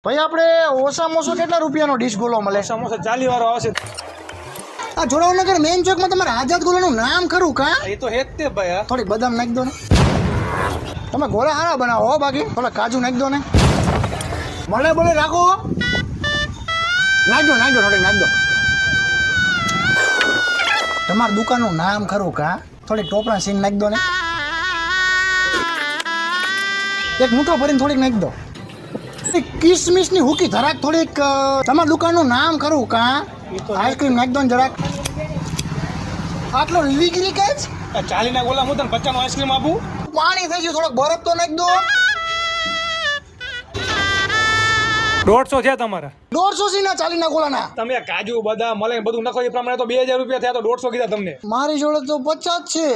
ભાઈ આપણે ઓછામાં ઓછો કેટલા રૂપિયાનો ડીશ ગોલો મળે? સમોસા 40 વાળો આવશે. આ જોરાવનગર મેઇન ચોકમાં તમારા આઝાદ ગોલાનું નામ ખરું કા? એ તો હે જ તે ભાઈ. થોડીક બદામ નાખી દો ને. તમે ગોળા હારા બનાવો હો, બાકી થોડા કાજુ નાખી દો ને. મળે બોલે રાખો. નાખજો થોડીક નાખી દો. તમારી દુકાનનું નામ ખરું કા? થોડીક ટોપરા સીન નાખી દો ને. એક મૂઠો ભરીને થોડીક નાખી દો. કિસમિસની હુકી ધરાક થોડીક. તમારી દુકાનનું નામ ખરું કા? આઈસ્ક્રીમ નાખી દો ને જરાક. આટલો લીગરી કે 40 ના ગોલા હું તને 50 નો આઈસ્ક્રીમ આપું. પાણી થઈ ગયું, થોડોક બરફ તો નાખી દો. 150 છે તમારા. 150 સી ના 40 ના ગોલાના. તમે કાજુ બદામ મળે બધું નાખો એ પ્રમાણે તો 2000 રૂપિયા થયા, તો 150 કીધા તમને. મારી જોડે તો 50 છે.